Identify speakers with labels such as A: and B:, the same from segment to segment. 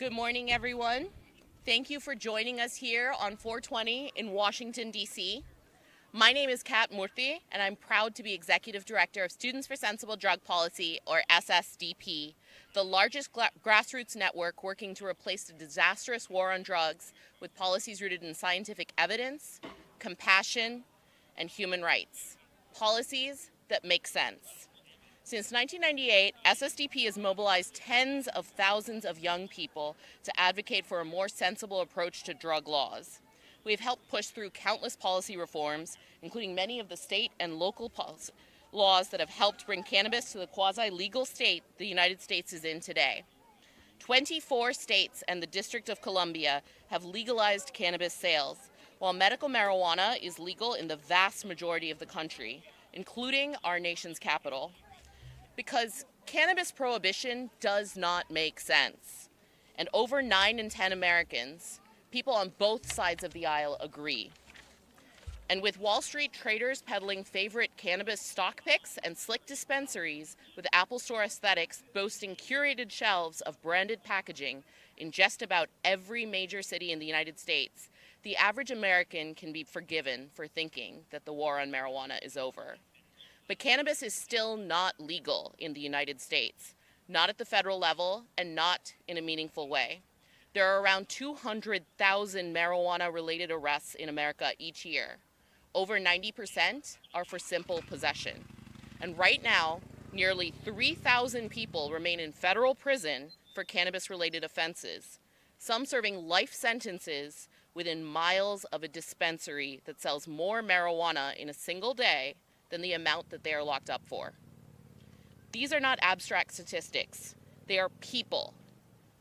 A: Good morning, everyone. Thank you for joining us here on 420 in Washington, D.C. My name is Kat Murthy, and I'm proud to be Executive Director of Students for Sensible Drug Policy, or SSDP, the largest grassroots network working to replace the disastrous war on drugs with policies rooted in scientific evidence, compassion, and human rights. Policies that make sense. Since 1998, SSDP has mobilized tens of thousands of young people to advocate for a more sensible approach to drug laws. We've helped push through countless policy reforms, including many of the state and local laws that have helped bring cannabis to the quasi-legal state the United States is in today. 24 states and the District of Columbia have legalized cannabis sales, while medical marijuana is legal in the vast majority of the country, including our nation's capital. Because cannabis prohibition does not make sense. And over 9 in 10 Americans, people on both sides of the aisle, agree. And with Wall Street traders peddling favorite cannabis stock picks and slick dispensaries with Apple Store aesthetics boasting curated shelves of branded packaging in just about every major city in the United States, the average American can be forgiven for thinking that the war on marijuana is over. But cannabis is still not legal in the United States, not at the federal level and not in a meaningful way. There are around 200,000 marijuana-related arrests in America each year. Over 90% are for simple possession. And right now, nearly 3,000 people remain in federal prison for cannabis-related offenses, some serving life sentences within miles of a dispensary that sells more marijuana in a single day than the amount that they are locked up for. These are not abstract statistics. They are people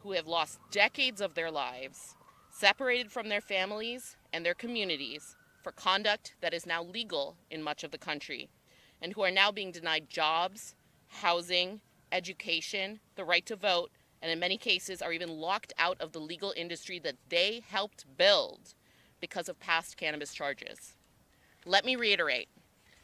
A: who have lost decades of their lives, separated from their families and their communities for conduct that is now legal in much of the country, and who are now being denied jobs, housing, education, the right to vote, and in many cases are even locked out of the legal industry that they helped build because of past cannabis charges. Let me reiterate.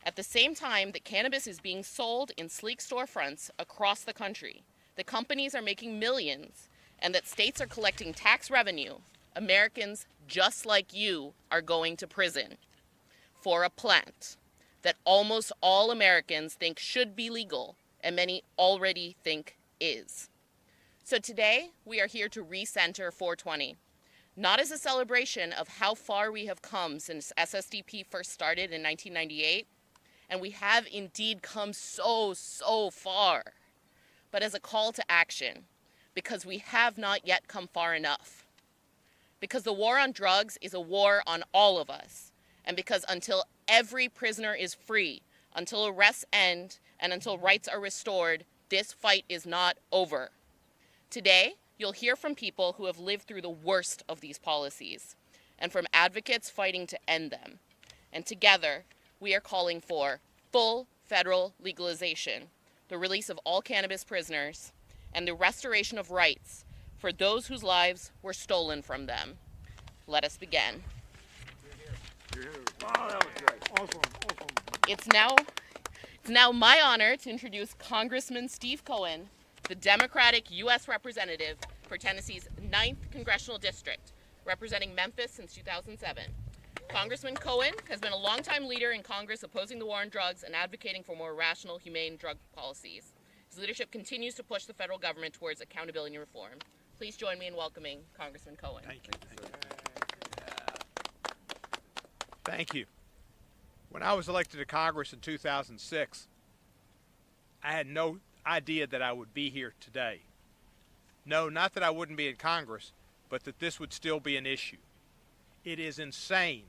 A: At the same time that cannabis is being sold in sleek storefronts across the country, the companies are making millions, and that states are collecting tax revenue, Americans just like you are going to prison for a plant that almost all Americans think should be legal and many already think is. So today, we are here to recenter 420, not as a celebration of how far we have come since SSDP first started in 1998, and we have indeed come so far, but as a call to action, because we have not yet come far enough. Because the war on drugs is a war on all of us, and because until every prisoner is free, until arrests end, and until rights are restored, this fight is not over. Today, you'll hear from people who have lived through the worst of these policies, and from advocates fighting to end them. And together, we are calling for full federal legalization, the release of all cannabis prisoners, and the restoration of rights for those whose lives were stolen from them. Let us begin.
B: Wow, that was great. Awesome.
A: It's now my honor to introduce Congressman Steve Cohen, the Democratic U.S. Representative for Tennessee's 9th Congressional District, representing Memphis since 2007. Congressman Cohen has been a longtime leader in Congress opposing the war on drugs and advocating for more rational, humane drug policies. His leadership continues to push the federal government towards accountability and reform. Please join me in welcoming Congressman Cohen.
B: Thank you. When I was elected to Congress in 2006, I had no idea that I would be here today. No, not that I wouldn't be in Congress, but that this would still be an issue. It is insane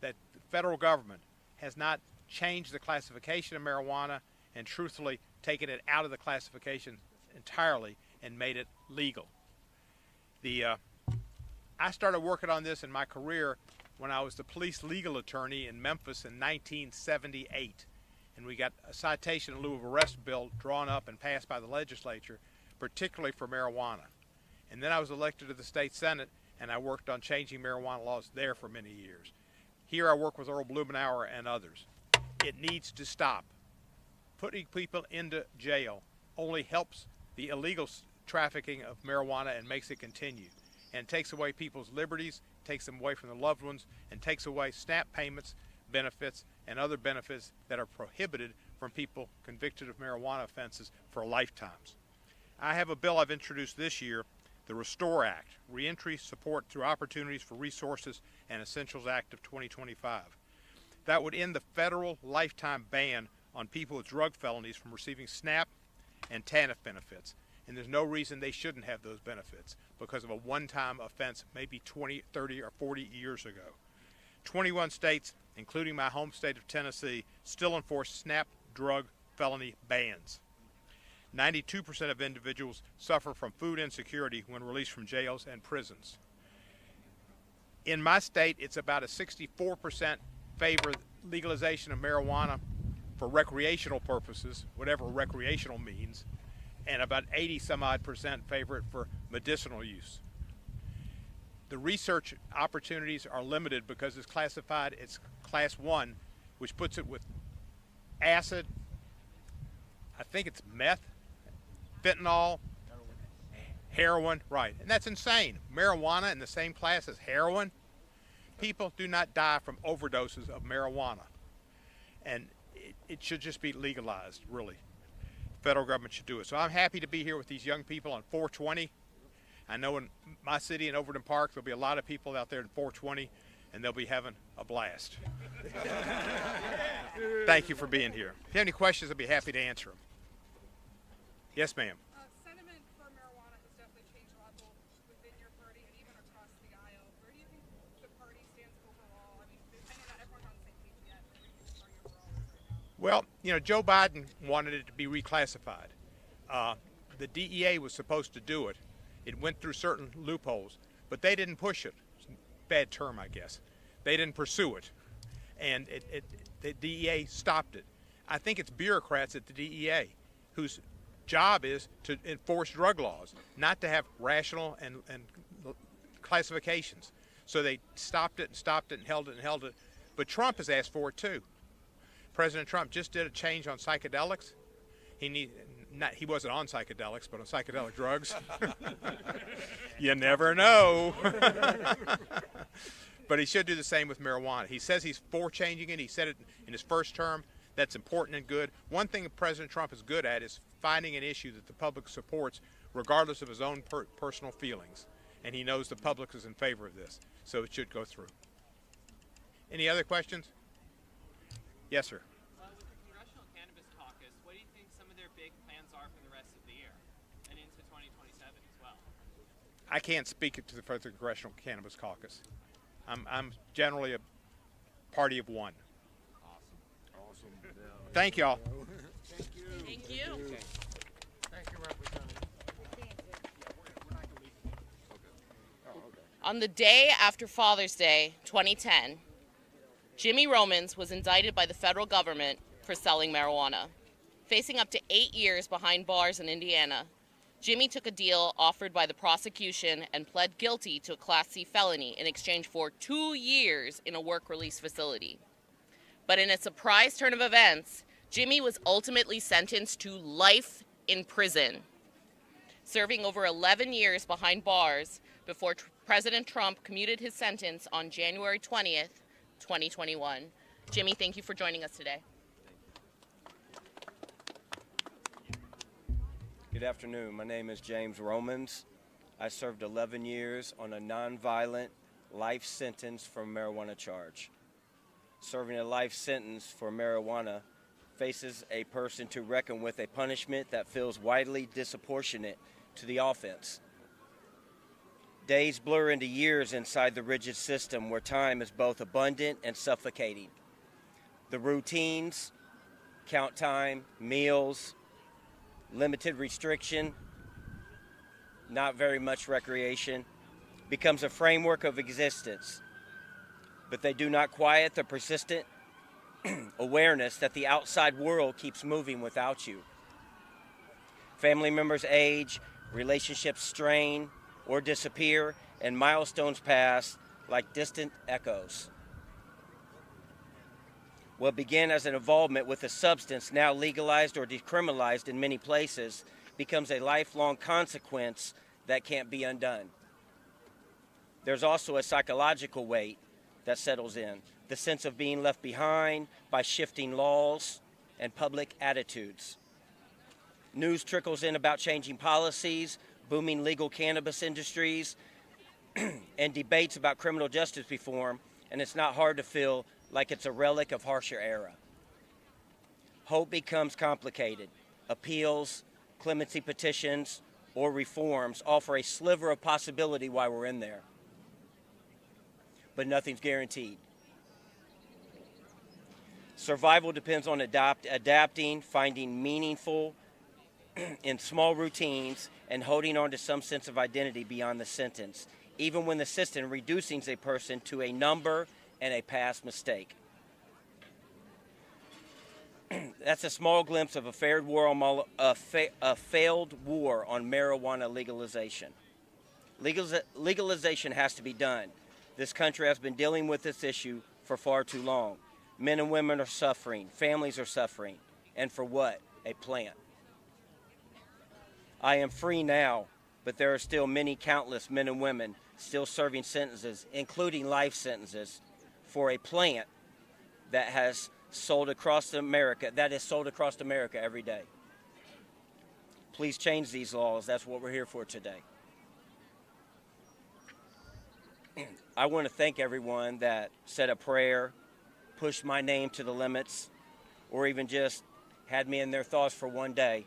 B: that the federal government has not changed the classification of marijuana and truthfully taken it out of the classification entirely and made it legal. I started working on this in my career when I was the police legal attorney in Memphis in 1978, and we got a citation in lieu of arrest bill drawn up and passed by the legislature, particularly for marijuana. And then I was elected to the state senate, and I worked on changing marijuana laws there for many years. Here I work with Earl Blumenauer and others. It needs to stop. Putting people into jail only helps the illegal trafficking of marijuana and makes it continue. And it takes away people's liberties, takes them away from their loved ones, and takes away SNAP payments, benefits, and other benefits that are prohibited from people convicted of marijuana offenses for lifetimes. I have a bill I've introduced this year, the Restore Act, Reentry Support Through Opportunities for Resources and Essentials Act of 2025. That would end the federal lifetime ban on people with drug felonies from receiving SNAP and TANF benefits. And there's no reason they shouldn't have those benefits because of a one-time offense maybe 20, 30, or 40 years ago. 21 states, including my home state of Tennessee, still enforce SNAP drug felony bans. 92% of individuals suffer from food insecurity when released from jails and prisons. In my state, it's about a 64% favor legalization of marijuana for recreational purposes, whatever recreational means, and about 80-some-odd% favor it for medicinal use. The research opportunities are limited because it's classified as Class 1, which puts it with acid, I think it's meth, fentanyl, heroin, right. And that's insane. Marijuana in the same class as heroin? People do not die from overdoses of marijuana. And it should just be legalized, really. The federal government should do it. So I'm happy to be here with these young people on 420. I know in my city in Overton Park, there'll be a lot of people out there in 420, and they'll be having a blast. Thank you for being here. If you have any questions, I'll be happy to answer them. Yes, ma'am.
C: Sentiment for marijuana has definitely changed a lot both within your party and even across the aisle. Where do you think the party stands overall? I mean, I know not everyone's on the same page yet, but where do you think the party overall is right now?
B: Well, you know, Joe Biden wanted it to be reclassified. The DEA was supposed to do it. It went through certain loopholes, but they didn't push it. Bad term, I guess. They didn't pursue it, and the DEA stopped it. I think it's bureaucrats at the DEA whose job is to enforce drug laws, not to have rational and classifications. So they stopped it and held it. But Trump has asked for it too. President Trump just did a change on psychedelics. He wasn't on psychedelics, but on psychedelic drugs. You never know. But he should do the same with marijuana. He says he's for changing it. He said it in his first term. That's important and good. One thing that President Trump is good at is finding an issue that the public supports regardless of his own personal feelings. And he knows the public is in favor of this, so it should go through. Any other questions? Yes, sir.
D: With the Congressional Cannabis Caucus, what do you think some of their big plans are for the rest of the year and into 2027 as well?
B: I can't speak for the Congressional Cannabis Caucus. I'm generally a party of one.
E: Awesome.
B: Thank y'all.
A: Thank you.
E: Thank you, Representative.
A: On the day after Father's Day 2010, Jimmy Romans was indicted by the federal government for selling marijuana. Facing up to 8 years behind bars in Indiana, Jimmy took a deal offered by the prosecution and pled guilty to a Class C felony in exchange for 2 years in a work release facility. But in a surprise turn of events, Jimmy was ultimately sentenced to life in prison, serving over 11 years behind bars before President Trump commuted his sentence on January 20th, 2021. Jimmy, thank you for joining us today.
F: Good afternoon. My name is James Romans. I served 11 years on a nonviolent life sentence for marijuana charge. Serving a life sentence for marijuana faces a person to reckon with a punishment that feels widely disproportionate to the offense. Days blur into years inside the rigid system where time is both abundant and suffocating. The routines, count time, meals, limited restriction, not very much recreation, becomes a framework of existence. But they do not quiet the persistent awareness that the outside world keeps moving without you. Family members age, relationships strain or disappear, and milestones pass like distant echoes. What began as an involvement with a substance now legalized or decriminalized in many places becomes a lifelong consequence that can't be undone. There's also a psychological weight that settles in, the sense of being left behind by shifting laws and public attitudes. News trickles in about changing policies, booming legal cannabis industries, and debates about criminal justice reform, and it's not hard to feel like it's a relic of harsher era. Hope becomes complicated. Appeals, clemency petitions, or reforms offer a sliver of possibility while we're in there. But nothing's guaranteed. Survival depends on adapting, finding meaningful in small routines, and holding on to some sense of identity beyond the sentence, even when the system reducing a person to a number and a past mistake. That's a small glimpse of a failed war on marijuana legalization. Legalization has to be done. This country has been dealing with this issue for far too long. Men and women are suffering. Families are suffering. And for what? A plant. I am free now, but there are still many countless men and women still serving sentences, including life sentences, for a plant that is sold across America every day. Please change these laws. That's what we're here for today. I want to thank everyone that said a prayer, pushed my name to the limits, or even just had me in their thoughts for one day.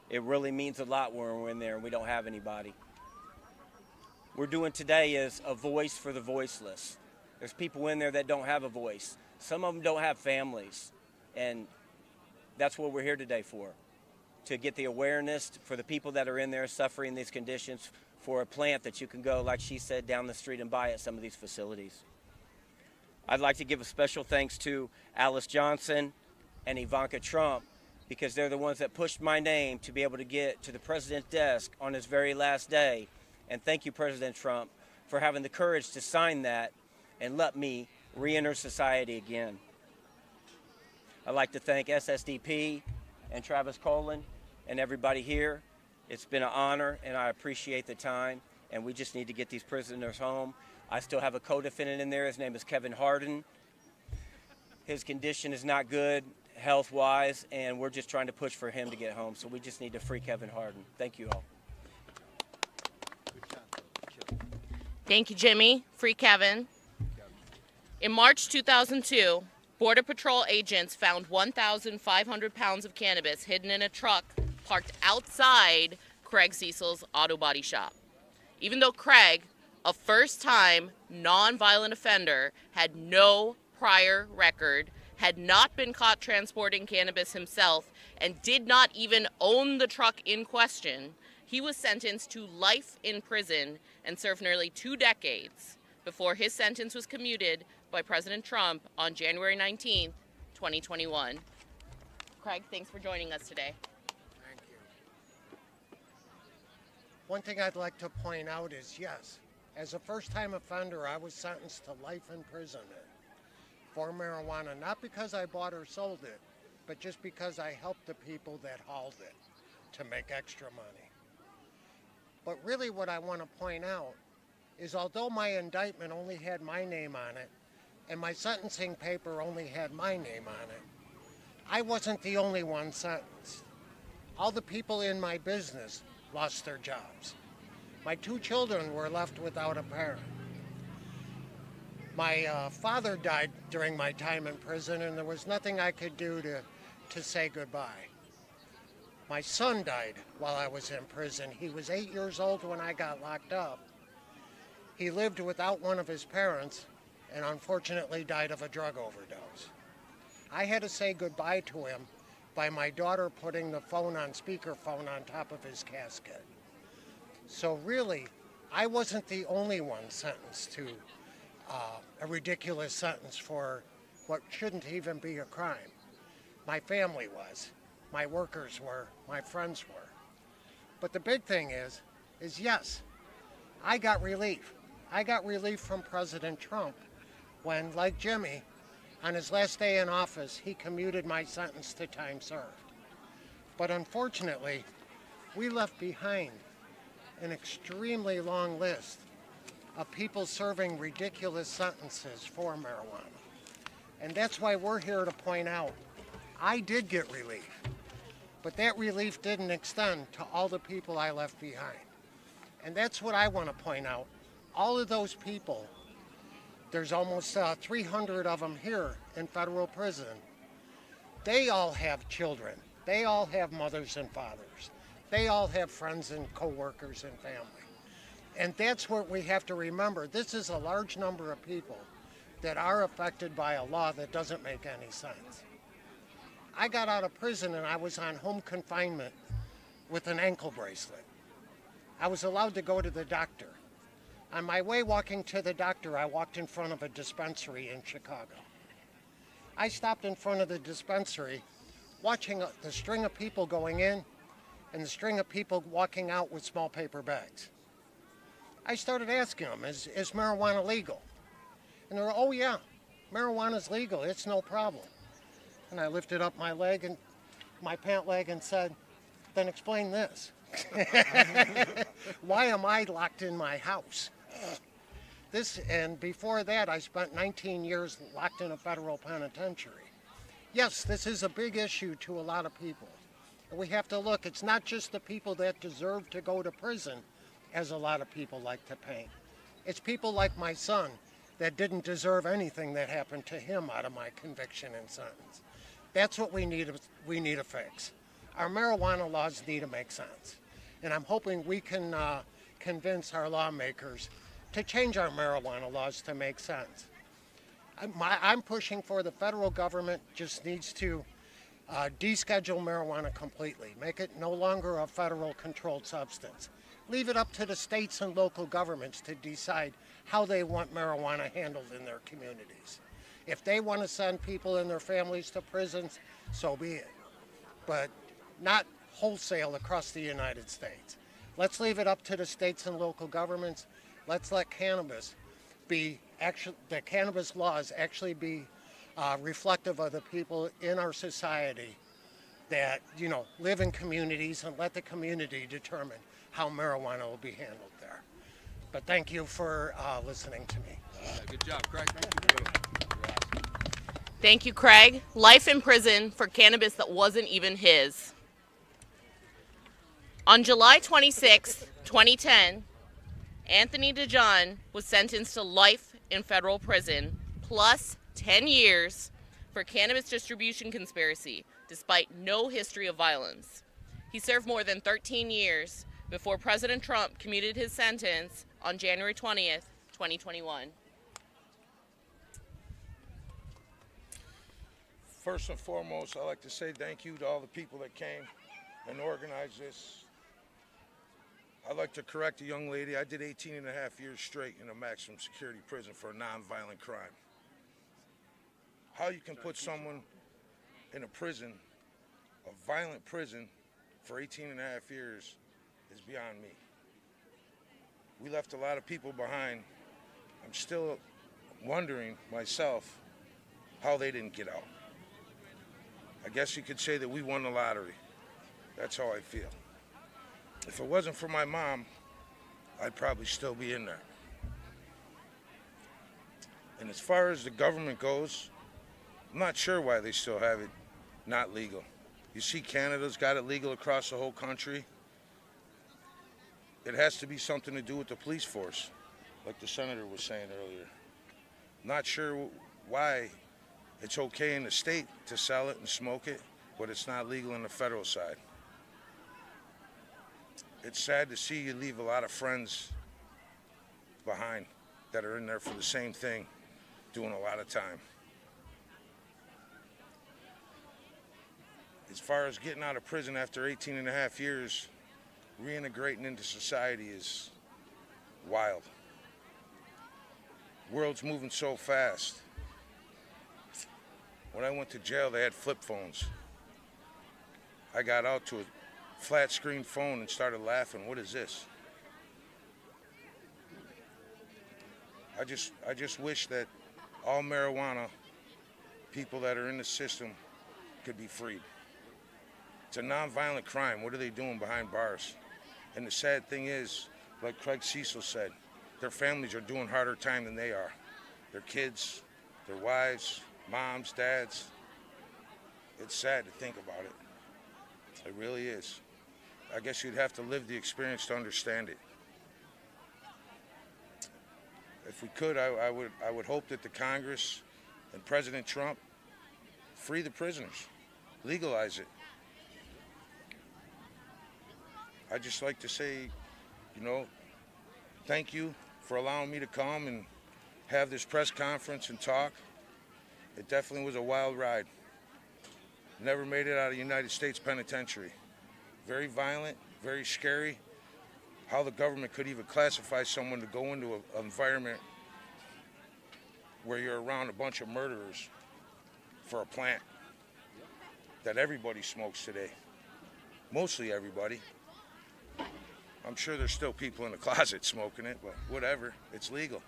F: It really means a lot when we're in there and we don't have anybody. We're doing today is a voice for the voiceless. There's people in there that don't have a voice. Some of them don't have families. And that's what we're here today for, to get the awareness for the people that are in there suffering these conditions, for a plant that you can go, like she said, down the street and buy at some of these facilities. I'd like to give a special thanks to Alice Johnson and Ivanka Trump, because they're the ones that pushed my name to be able to get to the president's desk on his very last day. And thank you, President Trump, for having the courage to sign that and let me re-enter society again. I'd like to thank SSDP and Travis Colin and everybody here. It's been an honor, and I appreciate the time, and we just need to get these prisoners home. I still have a co-defendant in there. His name is Kevin Harden. His condition is not good health-wise, and we're just trying to push for him to get home. So we just need to free Kevin Harden. Thank you all.
A: Thank you, Jimmy. Free Kevin. In March 2002, Border Patrol agents found 1,500 pounds of cannabis hidden in a truck parked outside Craig Cecil's auto body shop. Even though Craig, a first-time non-violent offender, had no prior record, had not been caught transporting cannabis himself, and did not even own the truck in question, he was sentenced to life in prison and served nearly 2 decades before his sentence was commuted by President Trump on January 19th, 2021. Craig, thanks for joining us today.
G: Thank you. One thing I'd like to point out is, yes, as a first-time offender, I was sentenced to life imprisonment for marijuana, not because I bought or sold it, but just because I helped the people that hauled it to make extra money. But really what I want to point out is, although my indictment only had my name on it, and my sentencing paper only had my name on it, I wasn't the only one sentenced. All the people in my business lost their jobs. My 2 children were left without a parent. My father died during my time in prison, and there was nothing I could do to say goodbye. My son died while I was in prison. He was 8 years old when I got locked up. He lived without one of his parents and unfortunately died of a drug overdose. I had to say goodbye to him by my daughter putting the phone on speakerphone on top of his casket. So really, I wasn't the only one sentenced to a ridiculous sentence for what shouldn't even be a crime. My family was, my workers were, my friends were. But the big thing is yes, I got relief. I got relief from President Trump when, like Jimmy, on his last day in office, he commuted my sentence to time served. But unfortunately, we left behind an extremely long list of people serving ridiculous sentences for marijuana. And that's why we're here to point out, I did get relief, but that relief didn't extend to all the people I left behind. And that's what I want to point out. All of those people, there's almost 300 of them here in federal prison. They all have children. They all have mothers and fathers. They all have friends and coworkers and family. And that's what we have to remember. This is a large number of people that are affected by a law that doesn't make any sense. I got out of prison and I was on home confinement with an ankle bracelet. I was allowed to go to the doctor. On my way walking to the doctor, I walked in front of a dispensary in Chicago. I stopped in front of the dispensary watching the string of people going in and the string of people walking out with small paper bags. I started asking them, is marijuana legal? And they were, oh yeah, marijuana's legal, it's no problem. And I lifted up my leg and my pant leg and said, then explain this. Why am I locked in my house? And before that, I spent 19 years locked in a federal penitentiary. Yes, this is a big issue to a lot of people. And we have to look, it's not just the people that deserve to go to prison, as a lot of people like to paint. It's people like my son that didn't deserve anything that happened to him out of my conviction and sentence. That's what we need to fix. Our marijuana laws need to make sense. And I'm hoping we can convince our lawmakers to change our marijuana laws to make sense. I'm pushing for the federal government just needs to deschedule marijuana completely, make it no longer a federal controlled substance. Leave it up to the states and local governments to decide how they want marijuana handled in their communities. If they want to send people and their families to prisons, so be it. But not wholesale across the United States. Let's leave it up to the states and local governments. Let's let the cannabis laws actually be reflective of the people in our society that, live in communities, and let the community determine how marijuana will be handled there. But thank you for listening to me.
E: Good job, Craig.
A: Thank you, Craig. Life in prison for cannabis that wasn't even his. On July 26, 2010, Anthony DeJohn was sentenced to life in federal prison, plus 10 years for cannabis distribution conspiracy, despite no history of violence. He served more than 13 years before President Trump commuted his sentence on January 20th, 2021.
E: First and foremost, I'd like to say thank you to all the people that came and organized this. I'd like to correct a young lady. I did 18 and a half years straight in a maximum security prison for a nonviolent crime. How you can put someone in a prison, a violent prison, for 18 and a half years is beyond me. We left a lot of people behind. I'm still wondering myself how they didn't get out. I guess you could say that we won the lottery. That's how I feel. If it wasn't for my mom, I'd probably still be in there. And as far as the government goes, I'm not sure why they still have it not legal. You see, Canada's got it legal across the whole country. It has to be something to do with the police force, like the senator was saying earlier. Not sure why it's okay in the state to sell it and smoke it, but it's not legal on the federal side. It's sad to see you leave a lot of friends behind that are in there for the same thing, doing a lot of time. As far as getting out of prison after 18 and a half years, reintegrating into society is wild. World's moving so fast. When I went to jail, they had flip phones. I got out to a flat screen phone and started laughing. What is this? I just wish that all marijuana people that are in the system could be freed. It's a nonviolent crime. What are they doing behind bars? And the sad thing is, like Craig Cecil said, their families are doing harder time than they are. Their kids, their wives, moms, dads. It's sad to think about it. It really is. I guess you'd have to live the experience to understand it. If we could, I would hope that the Congress and President Trump free the prisoners, legalize it. I'd just like to say, thank you for allowing me to come and have this press conference and talk. It definitely was a wild ride. Never made it out of the United States Penitentiary. Very violent, very scary. How the government could even classify someone to go into an environment where you're around a bunch of murderers for a plant that everybody smokes today. Mostly everybody. I'm sure there's still people in the closet smoking it, but whatever, it's legal.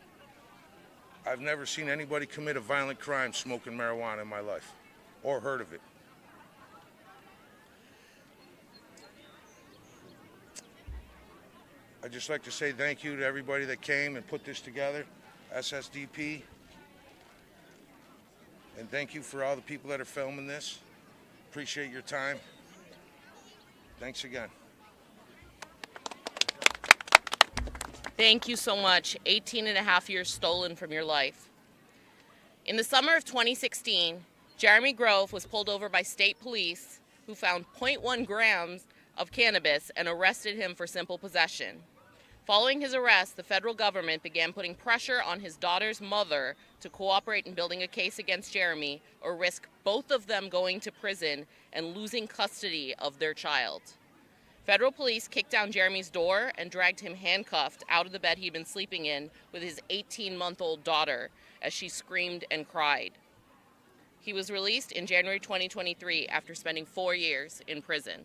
E: I've never seen anybody commit a violent crime smoking marijuana in my life, or heard of it. I'd just like to say thank you to everybody that came and put this together, SSDP. And thank you for all the people that are filming this. Appreciate your time. Thanks again.
A: Thank you so much. 18 and a half years stolen from your life. In the summer of 2016, Jeremy Grove was pulled over by state police who found 0.1 grams of cannabis and arrested him for simple possession. Following his arrest, the federal government began putting pressure on his daughter's mother to cooperate in building a case against Jeremy or risk both of them going to prison and losing custody of their child. Federal police kicked down Jeremy's door and dragged him handcuffed out of the bed he'd been sleeping in with his 18-month-old daughter as she screamed and cried. He was released in January 2023 after spending 4 years in prison.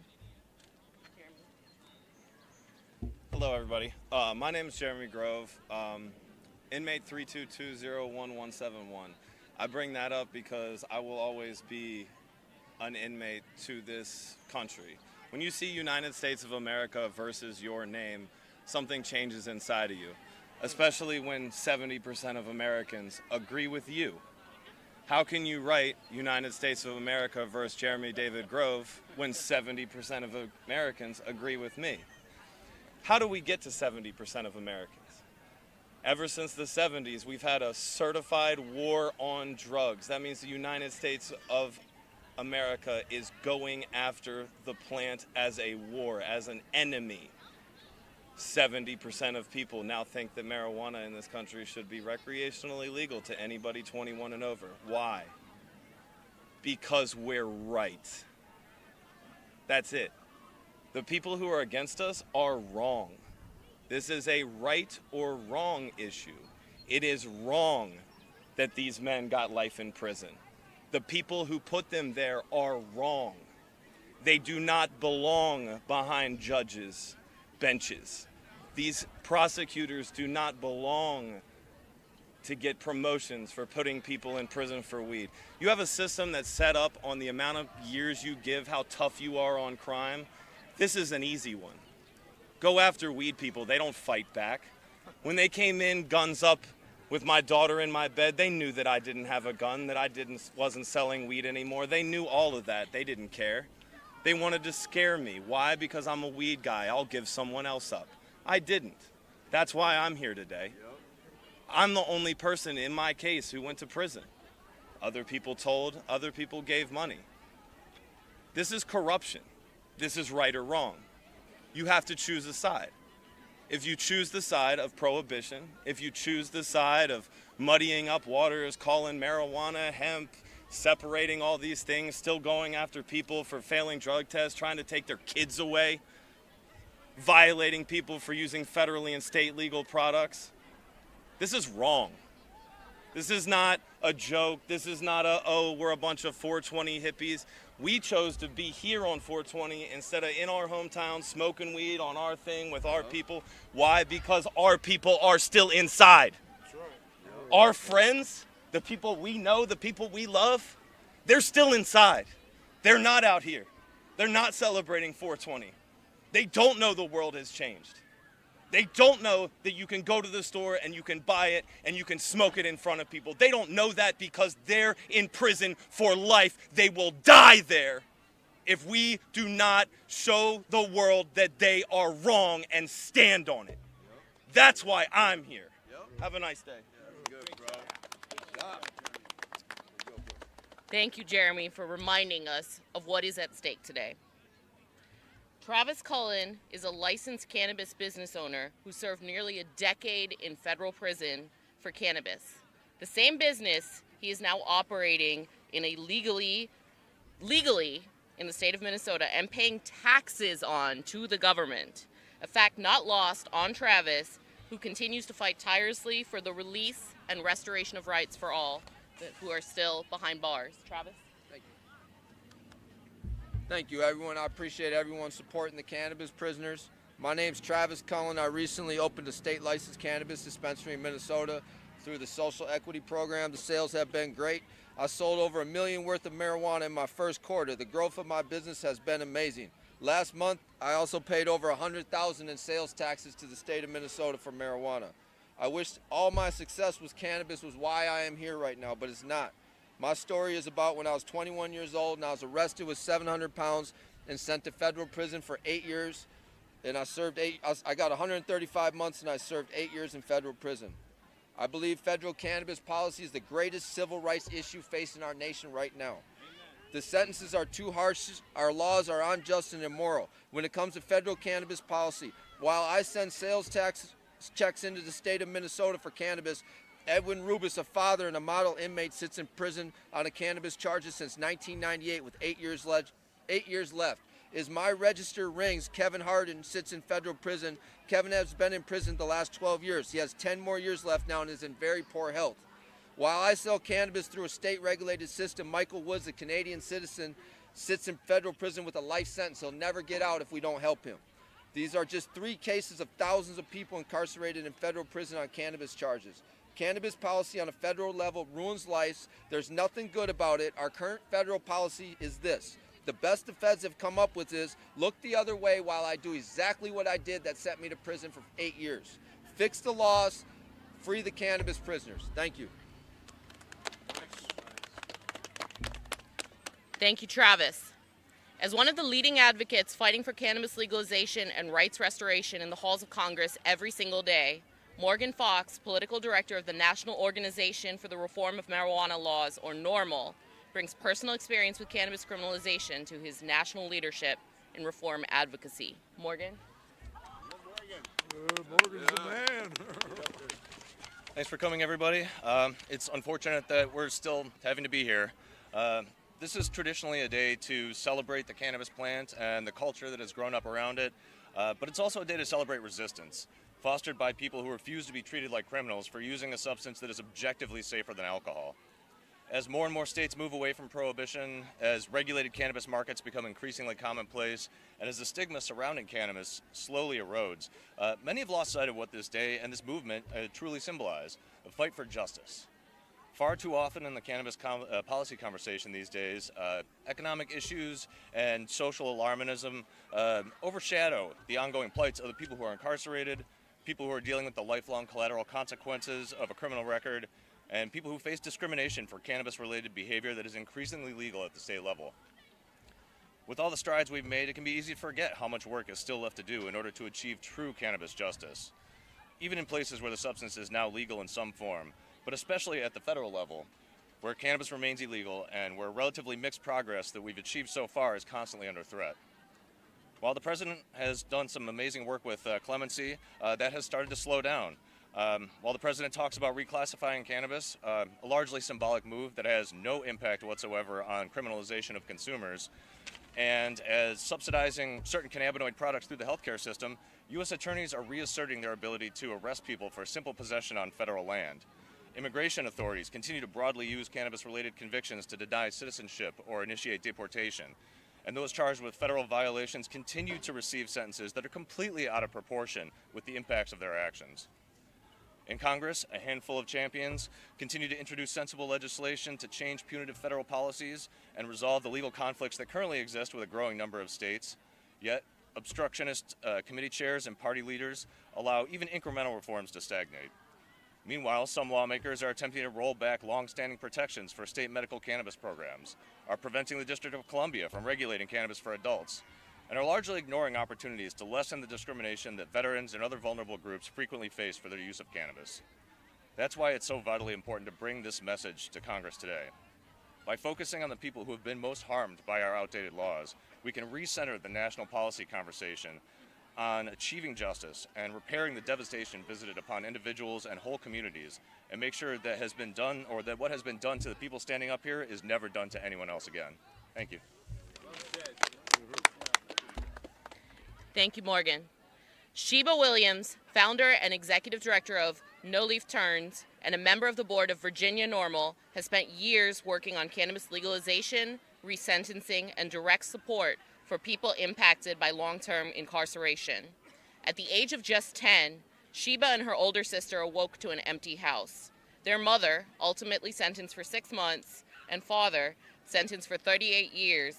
H: Hello, everybody. My name is Jeremy Grove, inmate 322011171. I bring that up because I will always be an inmate to this country. When you see United States of America versus your name, something changes inside of you, especially when 70% of Americans agree with you. How can you write United States of America versus Jeremy David Grove when 70% of Americans agree with me? How do we get to 70% of Americans? Ever since the 70s, we've had a certified war on drugs. That means the United States of America is going after the plant as a war, as an enemy. 70% of people now think that marijuana in this country should be recreationally legal to anybody 21 and over. Why? Because we're right. That's it. The people who are against us are wrong. This is a right or wrong issue. It is wrong that these men got life in prison. The people who put them there are wrong. They do not belong behind judges' benches. These prosecutors do not belong to get promotions for putting people in prison for weed. You have a system that's set up on the amount of years you give, how tough you are on crime. This is an easy one. Go after weed people. They don't fight back. When they came in, guns up, with my daughter in my bed, they knew that I didn't have a gun, that I wasn't selling weed anymore. They knew all of that. They didn't care. They wanted to scare me. Why? Because I'm a weed guy. I'll give someone else up. I didn't. That's why I'm here today. I'm the only person in my case who went to prison. Other people told, other people gave money. This is corruption. This is right or wrong. You have to choose a side. If you choose the side of prohibition, if you choose the side of muddying up waters, calling marijuana, hemp, separating all these things, still going after people for failing drug tests, trying to take their kids away, violating people for using federally and state legal products, this is wrong. This is not a joke. This is not we're a bunch of 420 hippies. We chose to be here on 420 instead of in our hometown smoking weed on our thing with our people. Why? Because our people are still inside. That's right. Our friends, the people we know, the people we love, they're still inside. They're not out here. They're not celebrating 420. They don't know the world has changed. They don't know that you can go to the store and you can buy it and you can smoke it in front of people. They don't know that because they're in prison for life. They will die there if we do not show the world that they are wrong and stand on it. That's why I'm here. Have a nice day.
E: Good, bro. Good job.
A: Thank you, Jeremy, for reminding us of what is at stake today. Travis Cullen is a licensed cannabis business owner who served nearly a decade in federal prison for cannabis. The same business he is now operating in legally in the state of Minnesota and paying taxes on to the government. A fact not lost on Travis, who continues to fight tirelessly for the release and restoration of rights for all who are still behind bars. Travis?
I: Thank you, everyone. I appreciate everyone supporting the cannabis prisoners. My name's Travis Cullen. I recently opened a state licensed cannabis dispensary in Minnesota through the Social Equity Program. The sales have been great. I sold over $1 million worth of marijuana in my first quarter. The growth of my business has been amazing. Last month, I also paid over $100,000 in sales taxes to the state of Minnesota for marijuana. I wish all my success was cannabis was why I am here right now, but it's not. My story is about when I was 21 years old and I was arrested with 700 pounds and sent to federal prison for 8 years. And I got 135 months and I served 8 years in federal prison. I believe federal cannabis policy is the greatest civil rights issue facing our nation right now. The sentences are too harsh, our laws are unjust and immoral. When it comes to federal cannabis policy, while I send sales tax checks into the state of Minnesota for cannabis, Edwin Rubis, a father and a model inmate, sits in prison on a cannabis charges since 1998 with 8 years left. As my register rings, Kevin Harden sits in federal prison. Kevin has been in prison the last 12 years. He has 10 more years left now and is in very poor health. While I sell cannabis through a state-regulated system, Michael Woods, a Canadian citizen, sits in federal prison with a life sentence. He'll never get out if we don't help him. These are just 3 cases of thousands of people incarcerated in federal prison on cannabis charges. Cannabis policy on a federal level ruins lives. There's nothing good about it. Our current federal policy is this. The best the feds have come up with is look the other way while I do exactly what I did that sent me to prison for 8 years. Fix the laws, free the cannabis prisoners. Thank you.
A: Thank you, Travis. As one of the leading advocates fighting for cannabis legalization and rights restoration in the halls of Congress every single day, Morgan Fox, political director of the National Organization for the Reform of Marijuana Laws, or NORML, brings personal experience with cannabis criminalization to his national leadership in reform advocacy. Morgan?
E: Morgan's the man.
J: Thanks for coming, everybody. It's unfortunate that we're still having to be here. This is traditionally a day to celebrate the cannabis plant and the culture that has grown up around it, but it's also a day to celebrate resistance, fostered by people who refuse to be treated like criminals for using a substance that is objectively safer than alcohol. As more and more states move away from prohibition, as regulated cannabis markets become increasingly commonplace, and as the stigma surrounding cannabis slowly erodes, many have lost sight of what this day and this movement truly symbolize, a fight for justice. Far too often in the cannabis policy conversation these days, economic issues and social alarmism overshadow the ongoing plights of the people who are incarcerated, people who are dealing with the lifelong collateral consequences of a criminal record, and people who face discrimination for cannabis-related behavior that is increasingly legal at the state level. With all the strides we've made, it can be easy to forget how much work is still left to do in order to achieve true cannabis justice. Even in places where the substance is now legal in some form, but especially at the federal level, where cannabis remains illegal and where relatively mixed progress that we've achieved so far is constantly under threat. While the president has done some amazing work with clemency, that has started to slow down. While the president talks about reclassifying cannabis, a largely symbolic move that has no impact whatsoever on criminalization of consumers, and as subsidizing certain cannabinoid products through the healthcare system, U.S. attorneys are reasserting their ability to arrest people for simple possession on federal land. Immigration authorities continue to broadly use cannabis-related convictions to deny citizenship or initiate deportation. And those charged with federal violations continue to receive sentences that are completely out of proportion with the impacts of their actions. In Congress, a handful of champions continue to introduce sensible legislation to change punitive federal policies and resolve the legal conflicts that currently exist with a growing number of states. Yet, obstructionist committee chairs and party leaders allow even incremental reforms to stagnate. Meanwhile, some lawmakers are attempting to roll back long-standing protections for state medical cannabis programs, are preventing the District of Columbia from regulating cannabis for adults, and are largely ignoring opportunities to lessen the discrimination that veterans and other vulnerable groups frequently face for their use of cannabis. That's why it's so vitally important to bring this message to Congress today. By focusing on the people who have been most harmed by our outdated laws, we can recenter the national policy conversation on achieving justice and repairing the devastation visited upon individuals and whole communities, and make sure that has been done, or that what has been done to the people standing up here is never done to anyone else again. Thank you.
A: Thank you, Morgan. Sheba Williams, founder and executive director of No Leaf Turns and a member of the board of Virginia NORML, has spent years working on cannabis legalization, resentencing, and direct support for people impacted by long-term incarceration. At the age of just 10, Sheba and her older sister awoke to an empty house. Their mother, ultimately sentenced for 6 months, and father, sentenced for 38 years,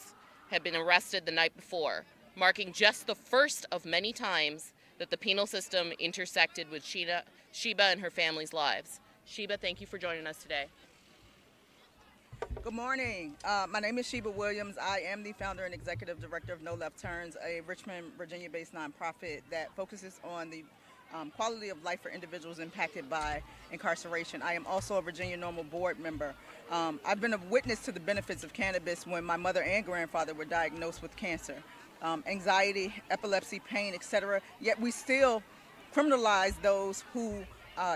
A: had been arrested the night before, marking just the first of many times that the penal system intersected with Sheba and her family's lives. Sheba, thank you for joining us today.
K: Good morning. My name is Sheba Williams. I am the founder and executive director of No Left Turns, a Richmond, Virginia-based nonprofit that focuses on the quality of life for individuals impacted by incarceration. I am also a Virginia NORML board member. I've been a witness to the benefits of cannabis when my mother and grandfather were diagnosed with cancer. Anxiety, epilepsy, pain, etc. Yet we still criminalize those who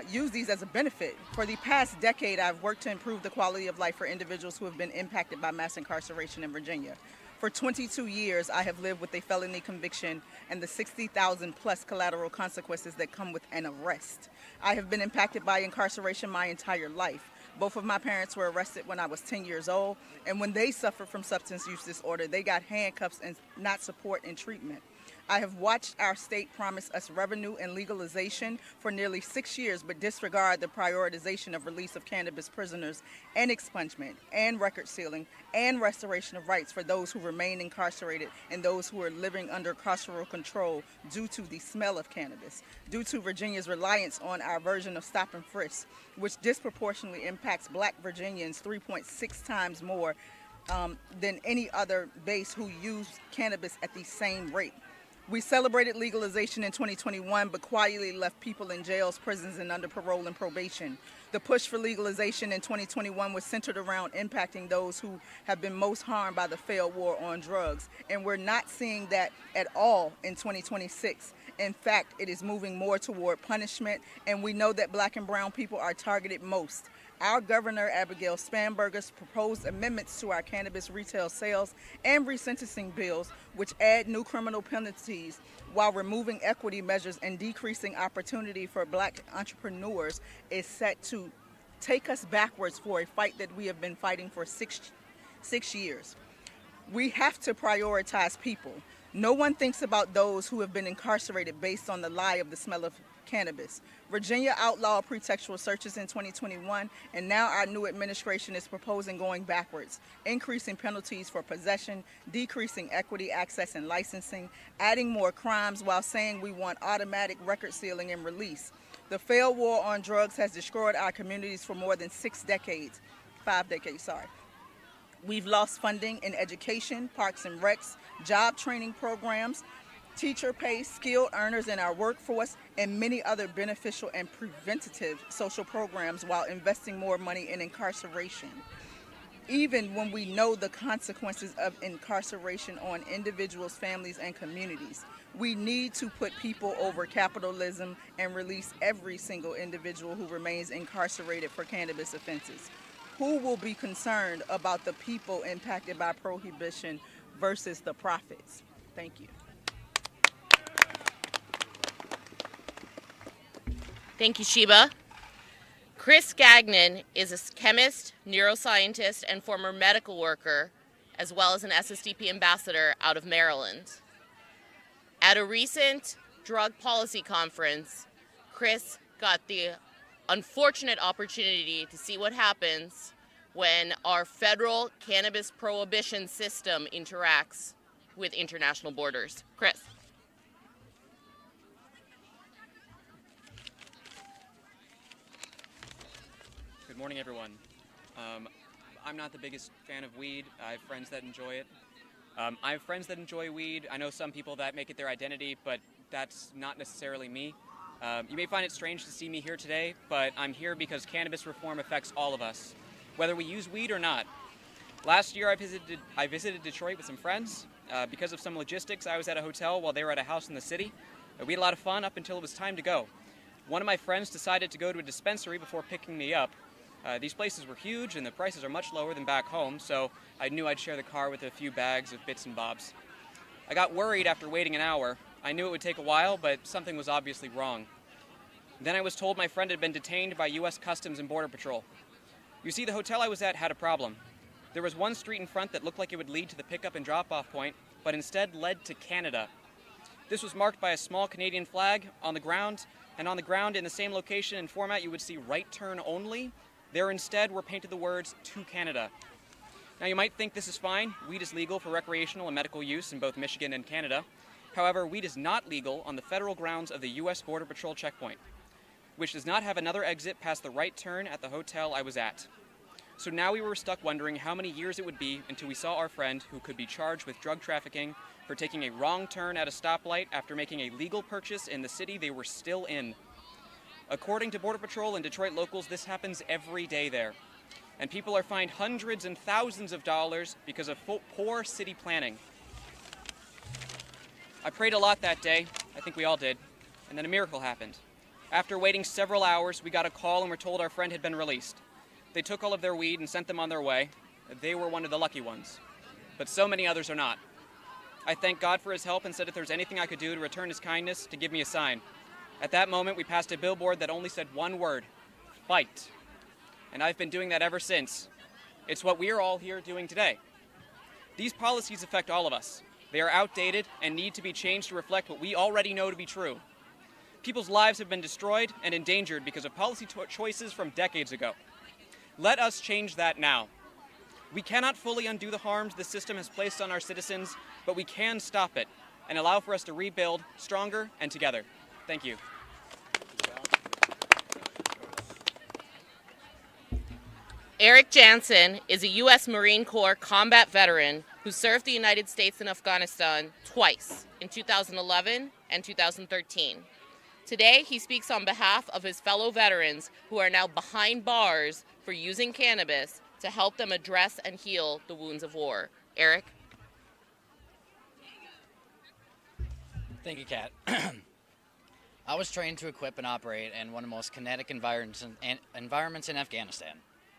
K: use these as a benefit. For the past decade, I've worked to improve the quality of life for individuals who have been impacted by mass incarceration in Virginia. For 22 years, I have lived with a felony conviction and the 60,000 plus collateral consequences that come with an arrest. I have been impacted by incarceration my entire life. Both of my parents were arrested when I was 10 years old, and when they suffered from substance use disorder, they got handcuffs and not support and treatment. I have watched our state promise us revenue and legalization for nearly 6 years, but disregard the prioritization of release of cannabis prisoners and expungement and record sealing and restoration of rights for those who remain incarcerated and those who are living under carceral control due to the smell of cannabis, due to Virginia's reliance on our version of stop and frisk, which disproportionately impacts Black Virginians 3.6 times more than any other base who use cannabis at the same rate. We celebrated legalization in 2021, but quietly left people in jails, prisons, and under parole and probation. The push for legalization in 2021 was centered around impacting those who have been most harmed by the failed war on drugs, and we're not seeing that at all in 2026. In fact, it is moving more toward punishment, and we know that Black and brown people are targeted most. Our Governor, Abigail Spanberger's proposed amendments to our cannabis retail sales and resentencing bills, which add new criminal penalties while removing equity measures and decreasing opportunity for Black entrepreneurs, is set to take us backwards for a fight that we have been fighting for six years. We have to prioritize people. No one thinks about those who have been incarcerated based on the lie of the smell of cannabis. Virginia outlawed pretextual searches in 2021, and now our new administration is proposing going backwards, increasing penalties for possession, decreasing equity access and licensing, adding more crimes while saying we want automatic record sealing and release. The failed war on drugs has destroyed our communities for more than 5 decades. We've lost funding in education, parks and recs, job training programs, teacher pay, skilled earners in our workforce, and many other beneficial and preventative social programs while investing more money in incarceration. Even when we know the consequences of incarceration on individuals, families, and communities, we need to put people over capitalism and release every single individual who remains incarcerated for cannabis offenses. Who will be concerned about the people impacted by prohibition versus the profits? Thank you.
A: Thank you, Sheba. Chris Gagnon is a chemist, neuroscientist, and former medical worker, as well as an SSDP ambassador out of Maryland. At a recent drug policy conference, Chris got the unfortunate opportunity to see what happens when our federal cannabis prohibition system interacts with international borders. Chris.
L: Good morning, everyone. I'm not the biggest fan of weed. I have friends that enjoy it. I have friends that enjoy weed. I know some people that make it their identity, but that's not necessarily me. You may find it strange to see me here today, but I'm here because cannabis reform affects all of us, whether we use weed or not. Last year, I visited Detroit with some friends. Because of some logistics, I was at a hotel while they were at a house in the city. We had a lot of fun up until it was time to go. One of my friends decided to go to a dispensary before picking me up. These places were huge and the prices are much lower than back home, so I knew I'd share the car with a few bags of bits and bobs. I got worried after waiting an hour. I knew it would take a while, but something was obviously wrong. Then I was told my friend had been detained by U.S. Customs and Border Patrol. You see, the hotel I was at had a problem. There was one street in front that looked like it would lead to the pickup and drop-off point, but instead led to Canada. This was marked by a small Canadian flag on the ground, and on the ground in the same location and format you would see right turn only. There instead were painted the words, "To Canada." Now you might think this is fine. Weed is legal for recreational and medical use in both Michigan and Canada. However, weed is not legal on the federal grounds of the U.S. Border Patrol checkpoint, which does not have another exit past the right turn at the hotel I was at. So now we were stuck wondering how many years it would be until we saw our friend, who could be charged with drug trafficking for taking a wrong turn at a stoplight after making a legal purchase in the city they were still in. According to Border Patrol and Detroit locals, this happens every day there. And people are fined hundreds and thousands of dollars because of poor city planning. I prayed a lot that day, I think we all did, and then a miracle happened. After waiting several hours, we got a call and were told our friend had been released. They took all of their weed and sent them on their way. They were one of the lucky ones. But so many others are not. I thanked God for his help and said if there's anything I could do to return his kindness, to give me a sign. At that moment, we passed a billboard that only said one word: fight. And I've been doing that ever since. It's what we are all here doing today. These policies affect all of us. They are outdated and need to be changed to reflect what we already know to be true. People's lives have been destroyed and endangered because of policy choices from decades ago. Let us change that now. We cannot fully undo the harms the system has placed on our citizens, but we can stop it and allow for us to rebuild stronger and together. Thank you.
A: Eric Jansen is a U.S. Marine Corps combat veteran who served the United States in Afghanistan twice, in 2011 and 2013. Today, he speaks on behalf of his fellow veterans who are now behind bars for using cannabis to help them address and heal the wounds of war. Eric?
M: Thank you, Kat. I was trained to equip and operate in one of the most kinetic environments in Afghanistan.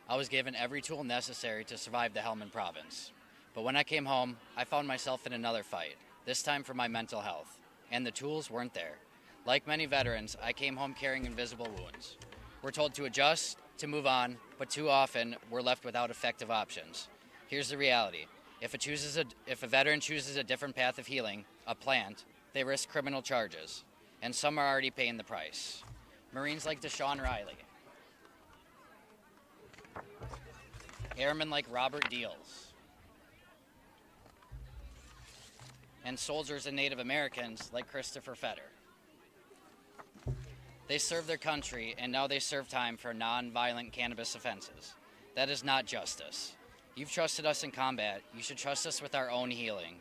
M: I was given every tool necessary to survive the Helmand province. But when I came home, I found myself in another fight, this time for my mental health, and the tools weren't there. Like many veterans, I came home carrying invisible wounds. We're told to adjust, to move on, but too often we're left without effective options. Here's the reality. If a veteran chooses a different path of healing, a plant, they risk criminal charges, and some are already paying the price. Marines like Deshaun Riley, airmen like Robert Deals, and soldiers and Native Americans like Christopher Fetter. They served their country, and now they serve time for non-violent cannabis offenses. That is not justice. You've trusted us in combat. You should trust us with our own healing.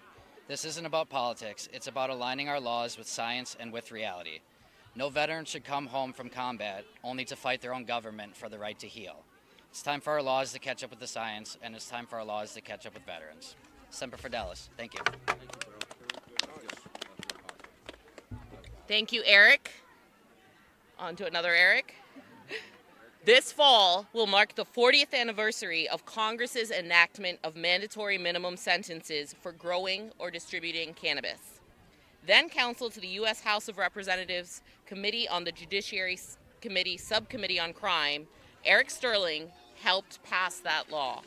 M: This isn't about politics. It's about aligning our laws with science and with reality. No veteran should come home from combat only to fight their own government for the right to heal. It's time for our laws to catch up with the science, and it's time for our laws to catch up with veterans. Semper Fidelis. Thank you.
A: Thank you, Eric. On to another Eric. This fall will mark the 40th anniversary of Congress's enactment of mandatory minimum sentences for growing or distributing cannabis. Then counsel to the U.S. House of Representatives Committee on the Judiciary Committee Subcommittee on Crime, Eric Sterling helped pass that law.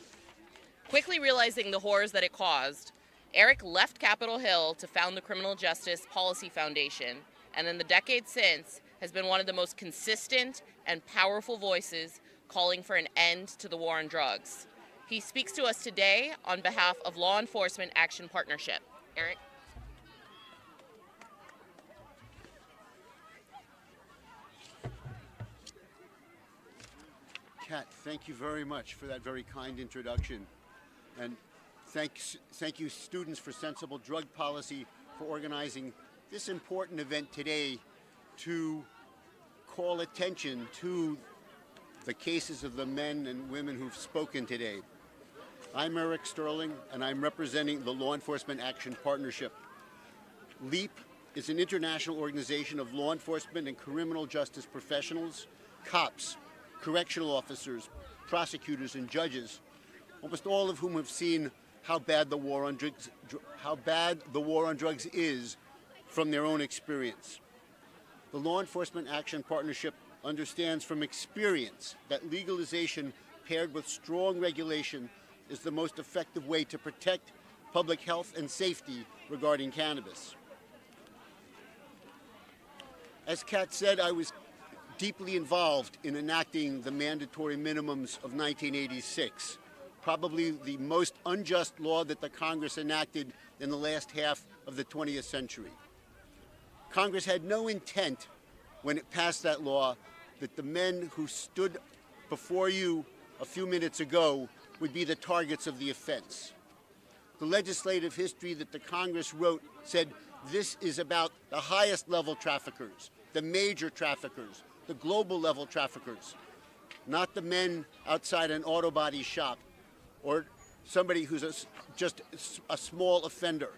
A: Quickly realizing the horrors that it caused, Eric left Capitol Hill to found the Criminal Justice Policy Foundation, and in the decades since, has been one of the most consistent and powerful voices calling for an end to the war on drugs. He speaks to us today on behalf of Law Enforcement Action Partnership. Eric?
N: Kat, thank you very much for that very kind introduction. And thank you, Students for Sensible Drug Policy, for organizing this important event today to call attention to the cases of the men and women who've spoken today. I'm Eric Sterling, and I'm representing the Law Enforcement Action Partnership. LEAP is an international organization of law enforcement and criminal justice professionals, cops, correctional officers, prosecutors, and judges, almost all of whom have seen how bad the war on drugs is from their own experience. The Law Enforcement Action Partnership understands from experience that legalization paired with strong regulation is the most effective way to protect public health and safety regarding cannabis. As Kat said, I was deeply involved in enacting the mandatory minimums of 1986, probably the most unjust law that the Congress enacted in the last half of the 20th century. Congress had no intent when it passed that law that the men who stood before you a few minutes ago would be the targets of the offense. The legislative history that the Congress wrote said this is about the highest level traffickers, the major traffickers, the global level traffickers, not the men outside an auto body shop or somebody who's just a small offender.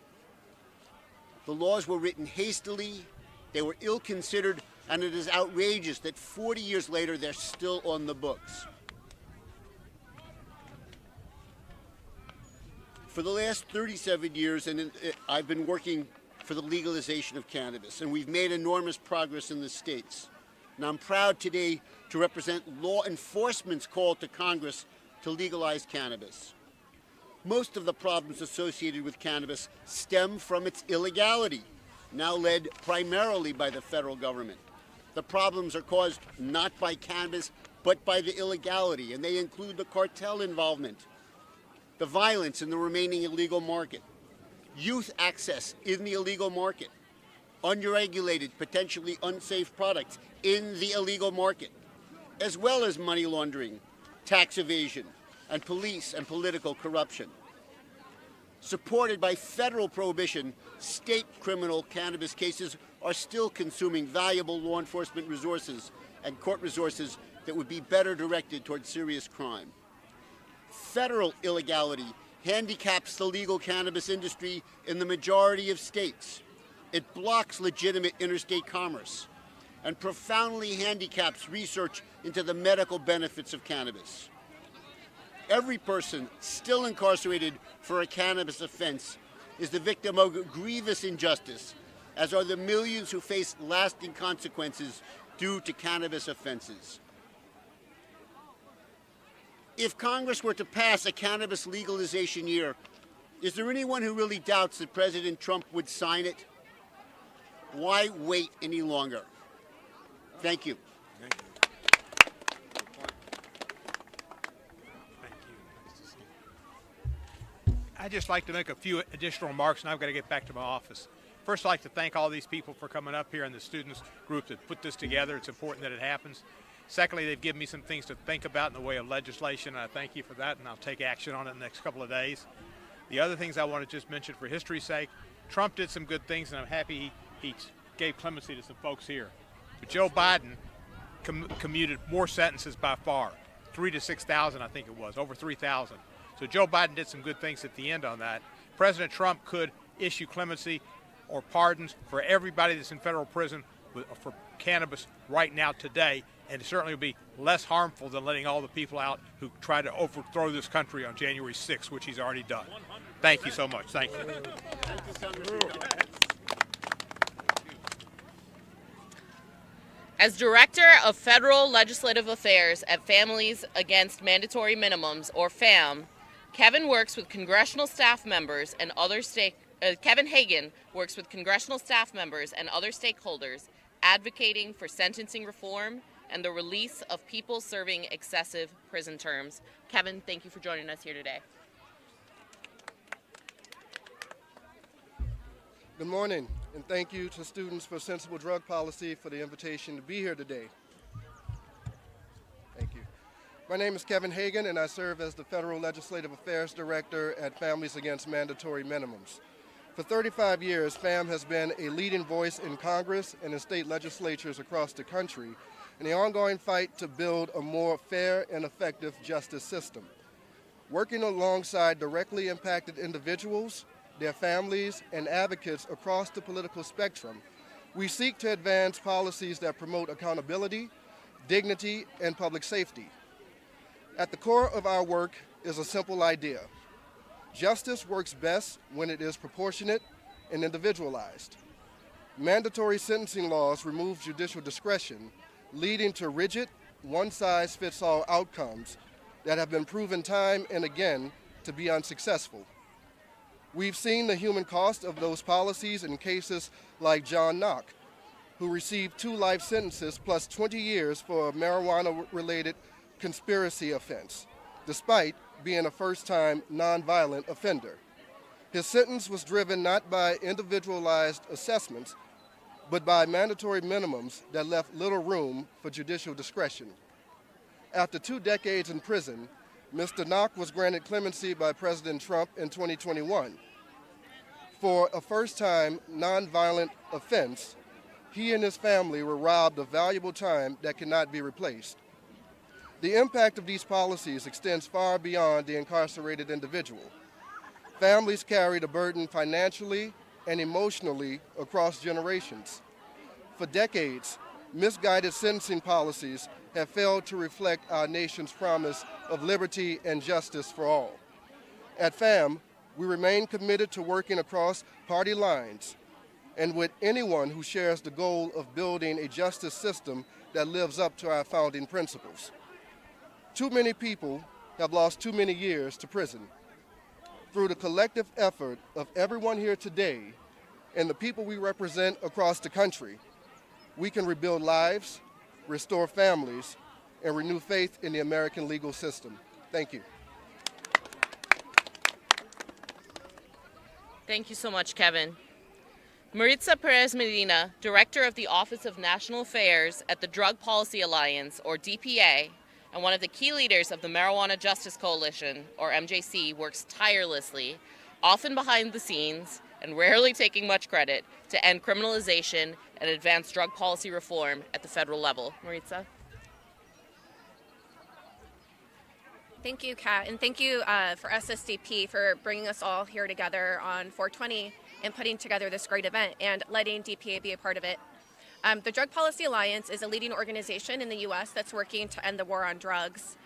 N: The laws were written hastily, they were ill-considered, and it is outrageous that 40 years later they're still on the books. For the last 37 years, I've been working for the legalization of cannabis, and we've made enormous progress in the states. And I'm proud today to represent law enforcement's call to Congress to legalize cannabis. Most of the problems associated with cannabis stem from its illegality, now led primarily by the federal government. The problems are caused not by cannabis, but by the illegality, and they include the cartel involvement, the violence in the remaining illegal market, youth access in the illegal market, unregulated, potentially unsafe products in the illegal market, as well as money laundering, tax evasion, and police and political corruption. Supported by federal prohibition, state criminal cannabis cases are still consuming valuable law enforcement resources and court resources that would be better directed towards serious crime. Federal illegality handicaps the legal cannabis industry in the majority of states. It blocks legitimate interstate commerce and profoundly handicaps research into the medical benefits of cannabis. Every person still incarcerated for a cannabis offense is the victim of grievous injustice, as are the millions who face lasting consequences due to cannabis offenses. If Congress were to pass a cannabis legalization year, is there anyone who really doubts that President Trump would sign it? Why wait any longer? Thank you.
B: Thank you. I'd just like to make a few additional remarks, and I've got to get back to my office. First, I'd like to thank all these people for coming up here and the students group that put this together. It's important that it happens. Secondly, they've given me some things to think about in the way of legislation, and I thank you for that, and I'll take action on it in the next couple of days. The other things I want to just mention for history's sake, Trump did some good things, and I'm happy he gave clemency to some folks here. But Joe Biden commuted more sentences by far, 3,000 to 6,000, I think it was, over 3,000. So Joe Biden did some good things at the end on that. President Trump could issue clemency or pardons for everybody that's in federal prison for cannabis right now today, and it certainly would be less harmful than letting all the people out who tried to overthrow this country on January 6th, which he's already done. Thank you so much. Thank you.
A: As Director of Federal Legislative Affairs at Families Against Mandatory Minimums, or FAM, Kevin works with congressional staff members and other Kevin Hagan works with congressional staff members and other stakeholders advocating for sentencing reform and the release of people serving excessive prison terms. Kevin, thank you for joining us here today.
O: Good morning, and thank you to Students for Sensible Drug Policy for the invitation to be here today. Thank you. My name is Kevin Hagan, and I serve as the Federal Legislative Affairs Director at Families Against Mandatory Minimums. For 35 years, FAM has been a leading voice in Congress and in state legislatures across the country in the ongoing fight to build a more fair and effective justice system. Working alongside directly impacted individuals, their families, and advocates across the political spectrum, we seek to advance policies that promote accountability, dignity, and public safety. At the core of our work is a simple idea. Justice works best when it is proportionate and individualized. Mandatory sentencing laws remove judicial discretion, leading to rigid, one-size-fits-all outcomes that have been proven time and again to be unsuccessful. We've seen the human cost of those policies in cases like John Knock, who received 2 life sentences plus 20 years for a marijuana-related conspiracy offense, despite being a first-time nonviolent offender. His sentence was driven not by individualized assessments, but by mandatory minimums that left little room for judicial discretion. After 2 decades in prison, Mr. Knock was granted clemency by President Trump in 2021. For a first-time nonviolent offense, he and his family were robbed of valuable time that cannot be replaced. The impact of these policies extends far beyond the incarcerated individual. Families carry the burden financially and emotionally across generations. For decades, misguided sentencing policies have failed to reflect our nation's promise of liberty and justice for all. At FAM, we remain committed to working across party lines and with anyone who shares the goal of building a justice system that lives up to our founding principles. Too many people have lost too many years to prison. Through the collective effort of everyone here today and the people we represent across the country, we can rebuild lives, restore families, and renew faith in the American legal system. Thank you.
A: Thank you so much, Kevin. Maritza Perez Medina, Director of the Office of National Affairs at the Drug Policy Alliance, or DPA, and one of the key leaders of the Marijuana Justice Coalition, or MJC, works tirelessly, often behind the scenes, and rarely taking much credit, to end criminalization and advance drug policy reform at the federal level. Maritza?
P: Thank you, Kat, and thank you for SSDP for bringing us all here together on 420 and putting together this great event and letting DPA be a part of it. The Drug Policy Alliance is a leading organization in the U.S. that's working to end the war on drugs.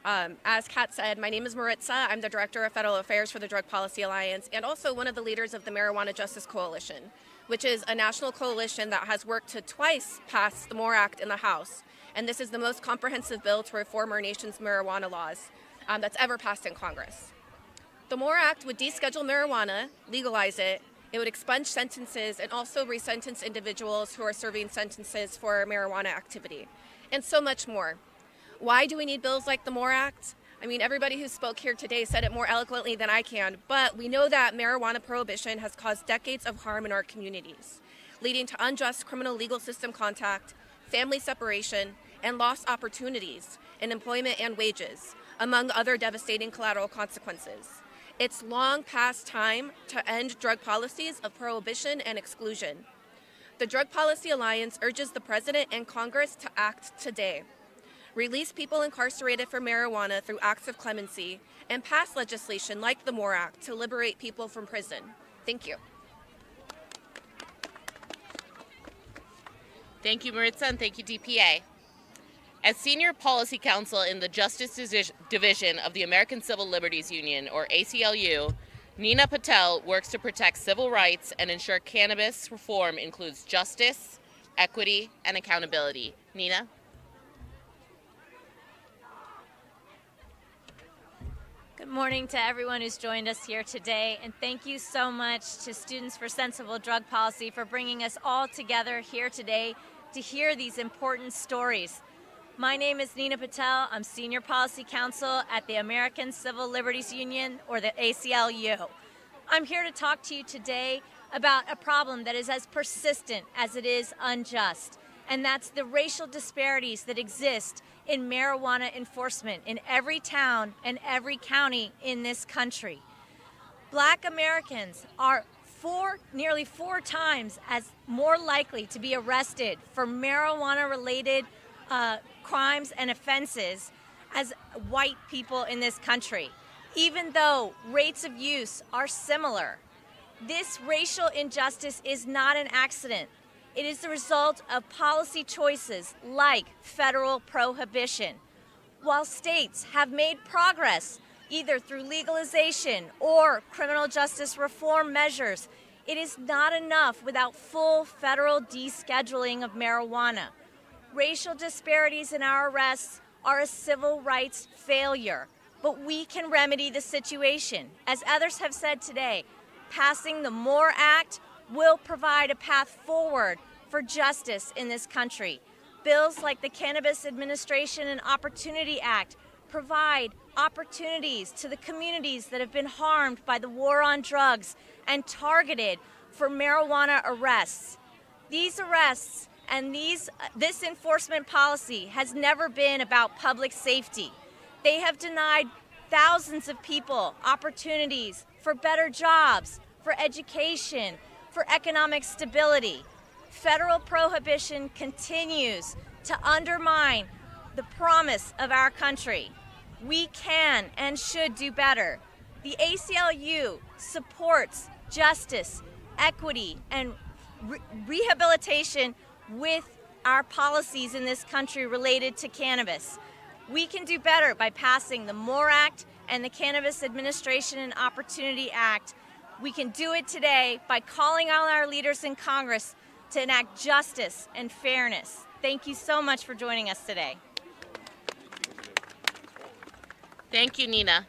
P: As Kat said, my name is Maritza. I'm the Director of Federal Affairs for the Drug Policy Alliance and also one of the leaders of the Marijuana Justice Coalition, which is a national coalition that has worked to twice pass the MORE Act in the House. And this is the most comprehensive bill to reform our nation's marijuana laws that's ever passed in Congress. The MORE Act would deschedule marijuana, legalize it. It would expunge sentences and also resentence individuals who are serving sentences for marijuana activity, and so much more. Why do we need bills like the MORE Act? I mean, everybody who spoke here today said it more eloquently than I can, but we know that marijuana prohibition has caused decades of harm in our communities, leading to unjust criminal legal system contact, family separation, and lost opportunities in employment and wages, among other devastating collateral consequences. It's long past time to end drug policies of prohibition and exclusion. The Drug Policy Alliance urges the President and Congress to act today. Release people incarcerated for marijuana through acts of clemency, and pass legislation like the MORE Act to liberate people from prison. Thank you.
A: Thank you, Maritza, and thank you, DPA. As Senior Policy Counsel in the Justice Division of the American Civil Liberties Union, or ACLU, Nina Patel works to protect civil rights and ensure cannabis reform includes justice, equity, and accountability. Nina?
Q: Good morning to everyone who's joined us here today, and thank you so much to Students for Sensible Drug Policy for bringing us all together here today to hear these important stories. My name is Nina Patel. I'm Senior Policy Counsel at the American Civil Liberties Union, or the ACLU. I'm here to talk to you today about a problem that is as persistent as it is unjust, and that's the racial disparities that exist in marijuana enforcement in every town and every county in this country. Black Americans are nearly four times as more likely to be arrested for marijuana-related crimes and offenses as white people in this country, even though rates of use are similar. This racial injustice is not an accident. It is the result of policy choices like federal prohibition. While states have made progress, either through legalization or criminal justice reform measures, it is not enough without full federal descheduling of marijuana. Racial disparities in our arrests are a civil rights failure, but we can remedy the situation. As others have said today, passing the MORE Act will provide a path forward for justice in this country. Bills like the Cannabis Administration and Opportunity Act provide opportunities to the communities that have been harmed by the war on drugs and targeted for marijuana arrests. These arrests and this enforcement policy has never been about public safety. They have denied thousands of people opportunities for better jobs, for education, for economic stability. Federal prohibition continues to undermine the promise of our country. We can and should do better. The ACLU supports justice, equity, and rehabilitation with our policies in this country related to cannabis. We can do better by passing the MORE Act and the Cannabis Administration and Opportunity Act. We can do it today by calling on our leaders in Congress to enact justice and fairness. Thank you so much for joining us today.
A: Thank you, Nina.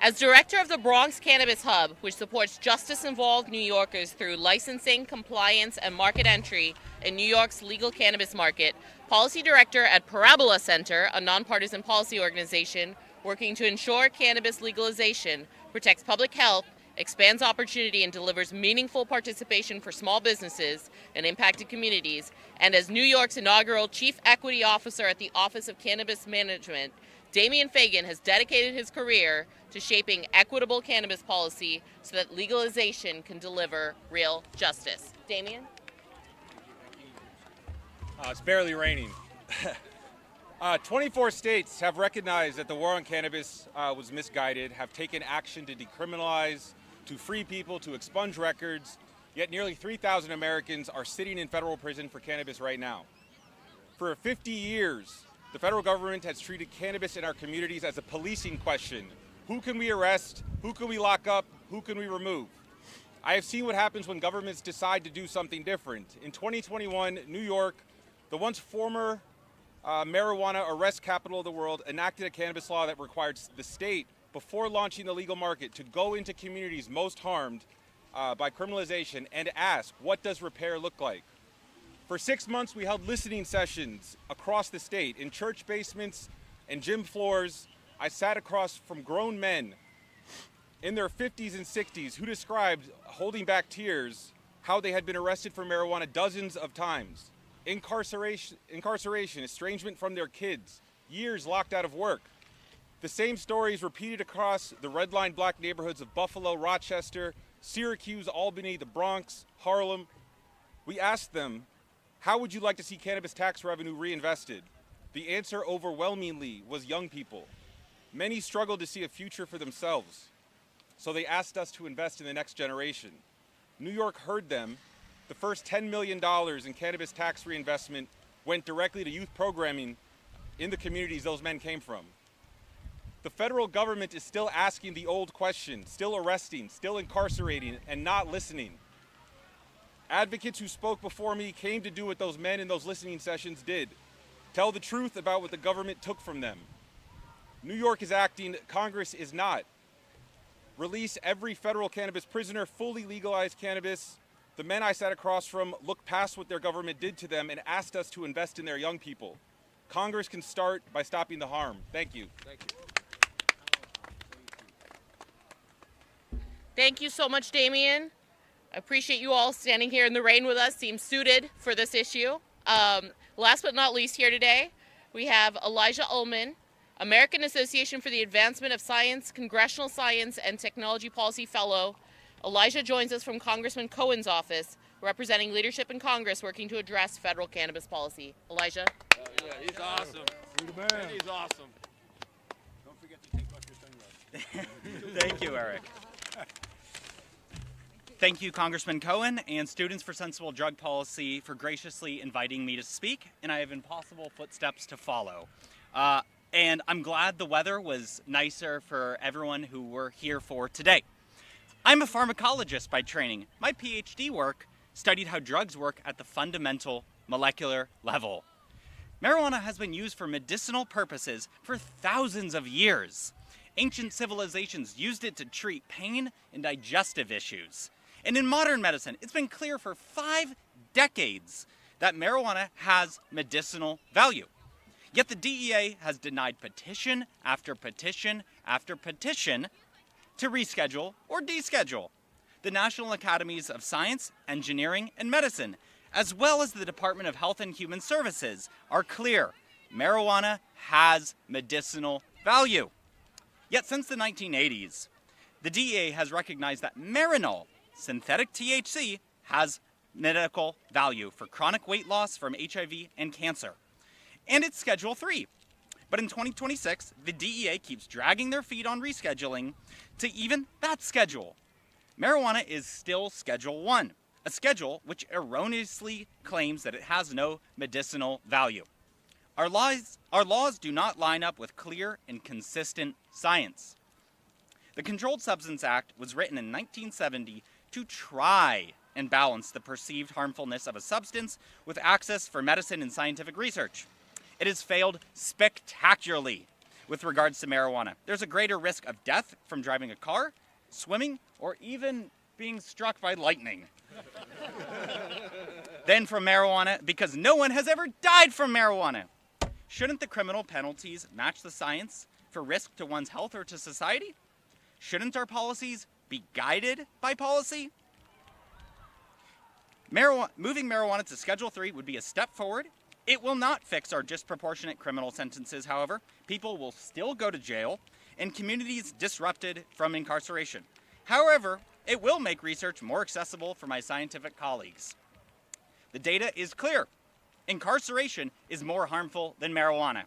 A: As director of the Bronx Cannabis Hub, which supports justice-involved New Yorkers through licensing, compliance, and market entry in New York's legal cannabis market, policy director at Parabola Center, a nonpartisan policy organization working to ensure cannabis legalization, protects public health, expands opportunity, and delivers meaningful participation for small businesses and impacted communities, and as New York's inaugural Chief Equity Officer at the Office of Cannabis Management, Damian Fagan has dedicated his career to shaping equitable cannabis policy so that legalization can deliver real justice. Damian?
R: It's barely raining. 24 states have recognized that the war on cannabis was misguided, have taken action to decriminalize, to free people, to expunge records, yet nearly 3,000 Americans are sitting in federal prison for cannabis right now. For 50 years, the federal government has treated cannabis in our communities as a policing question. Who can we arrest? Who can we lock up? Who can we remove? I have seen what happens when governments decide to do something different. In 2021, New York, the once former marijuana arrest capital of the world, enacted a cannabis law that required the state, before launching the legal market, to go into communities most harmed by criminalization and ask, what does repair look like? For 6 months, we held listening sessions across the state, in church basements and gym floors. I sat across from grown men in their 50s and 60s who described, holding back tears, how they had been arrested for marijuana dozens of times. Incarceration, estrangement from their kids, years locked out of work. The same stories repeated across the red-line black neighborhoods of Buffalo, Rochester, Syracuse, Albany, the Bronx, Harlem. We asked them, how would you like to see cannabis tax revenue reinvested? The answer overwhelmingly was young people. Many struggled to see a future for themselves, so they asked us to invest in the next generation. New York heard them. The first $10 million in cannabis tax reinvestment went directly to youth programming in the communities those men came from. The federal government is still asking the old question, still arresting, still incarcerating, and not listening. Advocates who spoke before me came to do what those men in those listening sessions did: tell the truth about what the government took from them. New York is acting, Congress is not. Release every federal cannabis prisoner, fully legalize cannabis, The men I sat across from looked past what their government did to them and asked us to invest in their young people. Congress can start by stopping the harm. Thank you.
B: Thank you.
A: Thank you so much, Damien. I appreciate you all standing here in the rain with us. Seems suited for this issue. Last but not least here today, we have Elijah Ullman, American Association for the Advancement of Science, Congressional Science and Technology Policy Fellow. Elijah joins us from Congressman Cohen's office, representing leadership in Congress working to address federal cannabis policy. Elijah.
I: Yeah, he's awesome. And he's awesome.
B: Don't forget to take off your sunglasses.
S: Thank you, Eric. Thank you, Congressman Cohen and Students for Sensible Drug Policy for graciously inviting me to speak, and I have impossible footsteps to follow. And I'm glad the weather was nicer for everyone who we're here for today. I'm a pharmacologist by training. My PhD work studied how drugs work at the fundamental molecular level. Marijuana has been used for medicinal purposes for thousands of years. Ancient civilizations used it to treat pain and digestive issues. And in modern medicine, it's been clear for 5 decades that marijuana has medicinal value. Yet the DEA has denied petition after petition after petition to reschedule or deschedule. The National Academies of Science, Engineering, and Medicine, as well as the Department of Health and Human Services, are clear. Marijuana has medicinal value. Yet since the 1980s, the DEA has recognized that Marinol, synthetic THC, has medical value for chronic weight loss from HIV and cancer. And it's Schedule 3. But in 2026, the DEA keeps dragging their feet on rescheduling to even that schedule. Marijuana is still Schedule 1, a schedule which erroneously claims that it has no medicinal value. Our laws do not line up with clear and consistent science. The Controlled Substance Act was written in 1970 to try and balance the perceived harmfulness of a substance with access for medicine and scientific research. It has failed spectacularly with regards to marijuana. There's a greater risk of death from driving a car, swimming, or even being struck by lightning than from marijuana, because no one has ever died from marijuana. Shouldn't the criminal penalties match the science for risk to one's health or to society? Shouldn't our policies be guided by policy? Moving marijuana to Schedule 3 would be a step forward. It will not fix our disproportionate criminal sentences, however. People will still go to jail and communities disrupted from incarceration. However, it will make research more accessible for my scientific colleagues. The data is clear. Incarceration is more harmful than marijuana.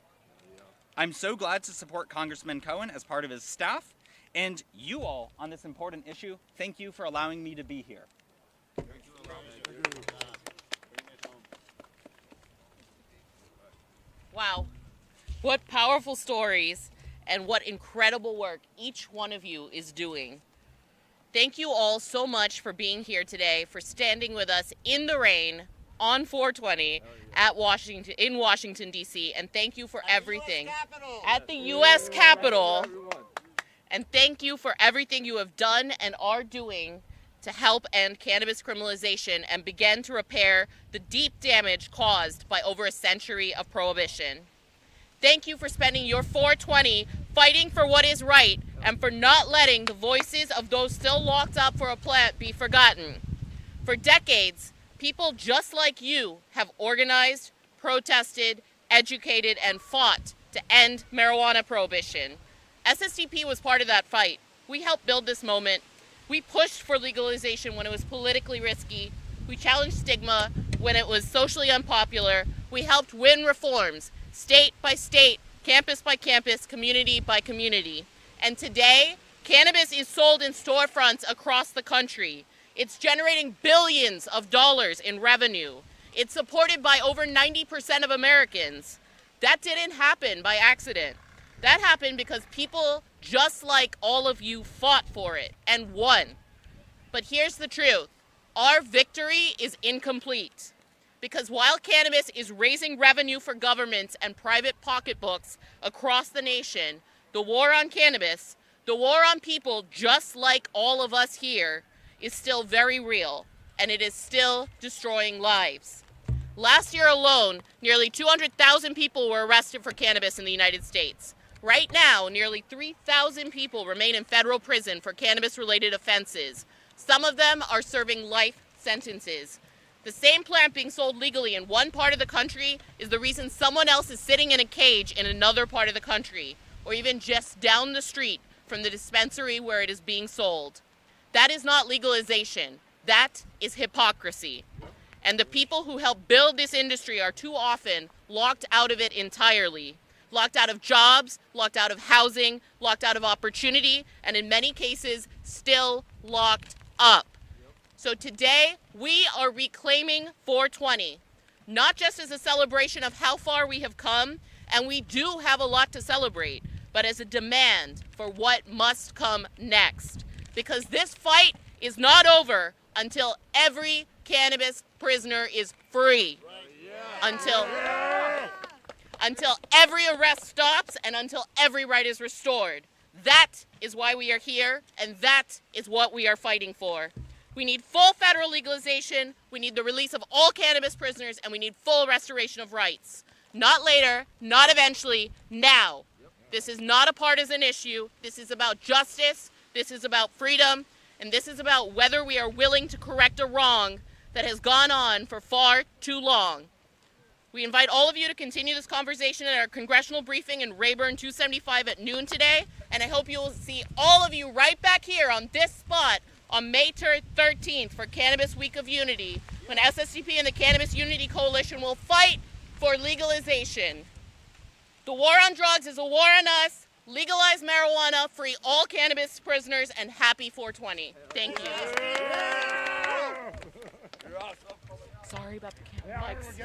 S: I'm so glad to support Congressman Cohen as part of his staff, and you all on this important issue. Thank you for allowing me to be here.
A: Wow, what powerful stories and what incredible work each one of you is doing. Thank you all so much for being here today, for standing with us in the rain on 420 at Washington, D.C., and thank you for everything. At the U.S. Capitol. And thank you for everything you have done and are doing to help end cannabis criminalization and begin to repair the deep damage caused by over a century of prohibition. Thank you for spending your 420 fighting for what is right and for not letting the voices of those still locked up for a plant be forgotten. For decades, people just like you have organized, protested, educated, and fought to end marijuana prohibition. SSDP was part of that fight. We helped build this moment. We pushed for legalization when it was politically risky. We challenged stigma when it was socially unpopular. We helped win reforms, state by state, campus by campus, community by community. And today, cannabis is sold in storefronts across the country. It's generating billions of dollars in revenue. It's supported by over 90% of Americans. That didn't happen by accident. That happened because people just like all of you fought for it and won. But here's the truth. Our victory is incomplete. Because while cannabis is raising revenue for governments and private pocketbooks across the nation, the war on cannabis, the war on people just like all of us here, is still very real. and it is still destroying lives. Last year alone, nearly 200,000 people were arrested for cannabis in the United States. Right now, nearly 3,000 people remain in federal prison for cannabis-related offenses. Some of them are serving life sentences. The same plant being sold legally in one part of the country is the reason someone else is sitting in a cage in another part of the country, or even just down the street from the dispensary where it is being sold. That is not legalization. That is hypocrisy. And the people who help build this industry are too often locked out of it entirely. Locked out of jobs, locked out of housing, locked out of opportunity, and in many cases, still locked up. So today, we are reclaiming 420, not just as a celebration of how far we have come, and we do have a lot to celebrate, but as a demand for what must come next. Because this fight is not over until every cannabis prisoner is free. Until every arrest stops and until every right is restored. That is why we are here, and that is what we are fighting for. We need full federal legalization, we need the release of all cannabis prisoners, and we need full restoration of rights. Not later, not eventually, now. This is not a partisan issue. This is about justice, this is about freedom, and this is about whether we are willing to correct a wrong that has gone on for far too long. We invite all of you to continue this conversation at our congressional briefing in Rayburn 275 at noon today, and I hope you will see all of you right back here on this spot on May 13th for Cannabis Week of Unity, when SSDP and the Cannabis Unity Coalition will fight for legalization. The war on drugs is a war on us. Legalize marijuana, free all cannabis prisoners, and happy 420. Thank you. Sorry about the mics.